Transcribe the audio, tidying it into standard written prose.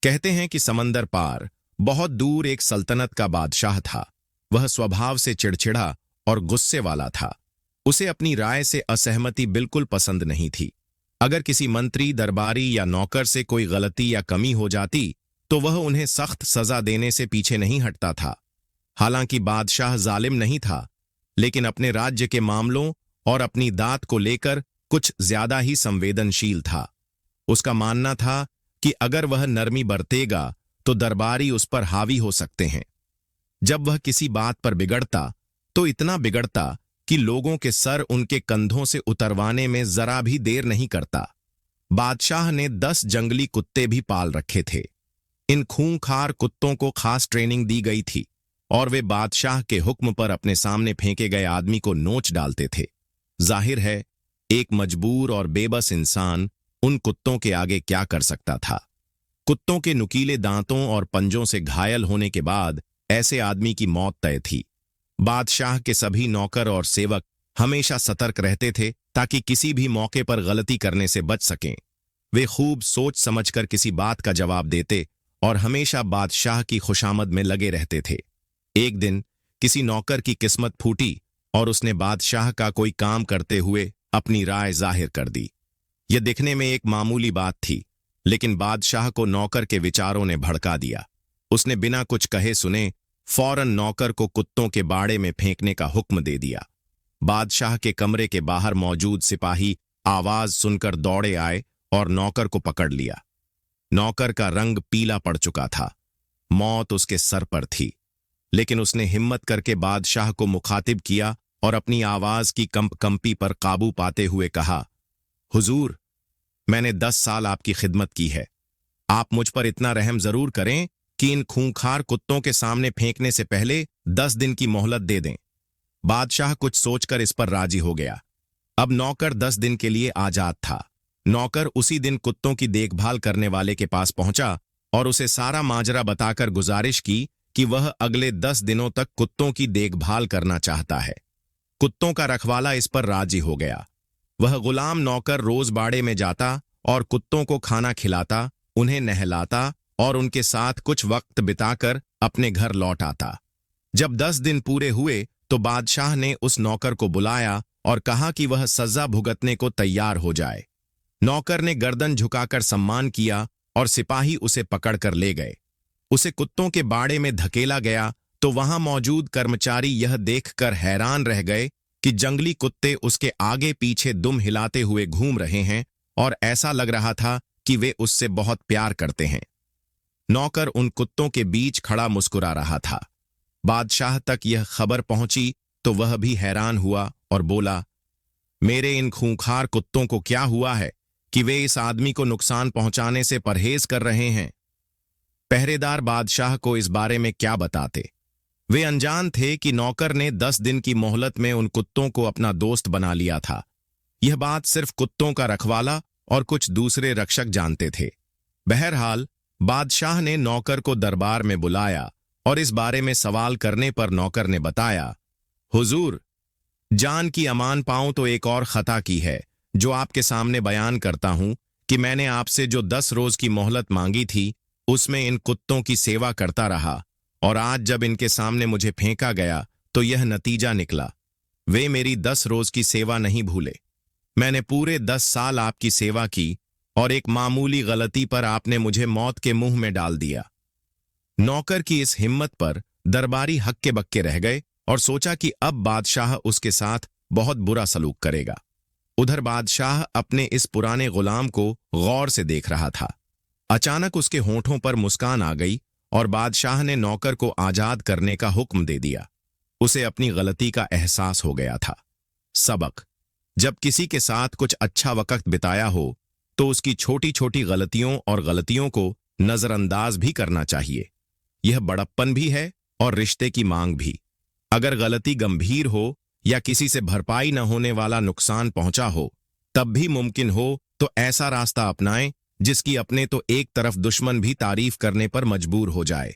कहते हैं कि समंदर पार बहुत दूर एक सल्तनत का बादशाह था। वह स्वभाव से चिड़चिड़ा और गुस्से वाला था। उसे अपनी राय से असहमति बिल्कुल पसंद नहीं थी। अगर किसी मंत्री, दरबारी या नौकर से कोई गलती या कमी हो जाती तो वह उन्हें सख्त सजा देने से पीछे नहीं हटता था। हालांकि बादशाह जालिम नहीं था, लेकिन अपने राज्य के मामलों और अपनी दात को लेकर कुछ ज्यादा ही संवेदनशील था। उसका मानना था कि अगर वह नरमी बरतेगा तो दरबारी उस पर हावी हो सकते हैं। जब वह किसी बात पर बिगड़ता तो इतना बिगड़ता कि लोगों के सर उनके कंधों से उतरवाने में जरा भी देर नहीं करता। बादशाह ने 10 जंगली कुत्ते भी पाल रखे थे। इन खूंखार कुत्तों को खास ट्रेनिंग दी गई थी और वे बादशाह के हुक्म पर अपने सामने फेंके गए आदमी को नोच डालते थे। जाहिर है, एक मजबूर और बेबस इंसान उन कुत्तों के आगे क्या कर सकता था। कुत्तों के नुकीले दांतों और पंजों से घायल होने के बाद ऐसे आदमी की मौत तय थी। बादशाह के सभी नौकर और सेवक हमेशा सतर्क रहते थे ताकि किसी भी मौके पर गलती करने से बच सकें। वे खूब सोच समझकर किसी बात का जवाब देते और हमेशा बादशाह की खुशामद में लगे रहते थे। एक दिन किसी नौकर की किस्मत फूटी और उसने बादशाह का कोई काम करते हुए अपनी राय जाहिर कर दी। यह दिखने में एक मामूली बात थी, लेकिन बादशाह को नौकर के विचारों ने भड़का दिया। उसने बिना कुछ कहे सुने फौरन नौकर को कुत्तों के बाड़े में फेंकने का हुक्म दे दिया। बादशाह के कमरे के बाहर मौजूद सिपाही आवाज सुनकर दौड़े आए और नौकर को पकड़ लिया। नौकर का रंग पीला पड़ चुका था। मौत उसके सर पर थी, लेकिन उसने हिम्मत करके बादशाह को मुखातिब किया और अपनी आवाज की कंपी पर काबू पाते हुए कहा, हुजूर, मैंने 10 साल आपकी खिदमत की है। आप मुझ पर इतना रहम जरूर करें कि इन खूंखार कुत्तों के सामने फेंकने से पहले 10 दिन की मोहलत दे दें। बादशाह कुछ सोचकर इस पर राजी हो गया। अब नौकर 10 दिन के लिए आजाद था। नौकर उसी दिन कुत्तों की देखभाल करने वाले के पास पहुंचा और उसे सारा माजरा बताकर गुजारिश की कि वह अगले 10 दिनों तक कुत्तों की देखभाल करना चाहता है। कुत्तों का रखवाला इस पर राजी हो गया। वह गुलाम नौकर रोज बाड़े में जाता और कुत्तों को खाना खिलाता, उन्हें नहलाता और उनके साथ कुछ वक्त बिताकर अपने घर लौट आता। जब 10 दिन पूरे हुए तो बादशाह ने उस नौकर को बुलाया और कहा कि वह सजा भुगतने को तैयार हो जाए। नौकर ने गर्दन झुकाकर सम्मान किया और सिपाही उसे पकड़कर ले गए। उसे कुत्तों के बाड़े में धकेला गया तो वहां मौजूद कर्मचारी यह देखकर हैरान रह गए कि जंगली कुत्ते उसके आगे पीछे दुम हिलाते हुए घूम रहे हैं और ऐसा लग रहा था कि वे उससे बहुत प्यार करते हैं। नौकर उन कुत्तों के बीच खड़ा मुस्कुरा रहा था। बादशाह तक यह खबर पहुंची तो वह भी हैरान हुआ और बोला, मेरे इन खूंखार कुत्तों को क्या हुआ है कि वे इस आदमी को नुकसान पहुंचाने से परहेज कर रहे हैं। पहरेदार बादशाह को इस बारे में क्या बताते। वे अनजान थे कि नौकर ने 10 दिन की मोहलत में उन कुत्तों को अपना दोस्त बना लिया था। यह बात सिर्फ कुत्तों का रखवाला और कुछ दूसरे रक्षक जानते थे। बहरहाल बादशाह ने नौकर को दरबार में बुलाया और इस बारे में सवाल करने पर नौकर ने बताया, हुजूर, जान की अमान पाऊं तो एक और खता की है जो आपके सामने बयान करता हूं कि मैंने आपसे जो 10 रोज की मोहलत मांगी थी उसमें इन कुत्तों की सेवा करता रहा और आज जब इनके सामने मुझे फेंका गया तो यह नतीजा निकला। वे मेरी 10 रोज की सेवा नहीं भूले। मैंने पूरे 10 साल आपकी सेवा की और एक मामूली गलती पर आपने मुझे मौत के मुंह में डाल दिया। नौकर की इस हिम्मत पर दरबारी हक्के बक्के रह गए और सोचा कि अब बादशाह उसके साथ बहुत बुरा सलूक करेगा। उधर बादशाह अपने इस पुराने गुलाम को गौर से देख रहा था। अचानक उसके होंठों पर मुस्कान आ गई और बादशाह ने नौकर को आजाद करने का हुक्म दे दिया। उसे अपनी गलती का एहसास हो गया था। सबक: जब किसी के साथ कुछ अच्छा वक्त बिताया हो तो उसकी छोटी छोटी गलतियों और गलतियों को नजरअंदाज भी करना चाहिए। यह बड़प्पन भी है और रिश्ते की मांग भी। अगर गलती गंभीर हो या किसी से भरपाई न होने वाला नुकसान पहुंचा हो, तब भी मुमकिन हो तो ऐसा रास्ता अपनाएं जिसकी अपने तो एक तरफ दुश्मन भी तारीफ करने पर मजबूर हो जाए।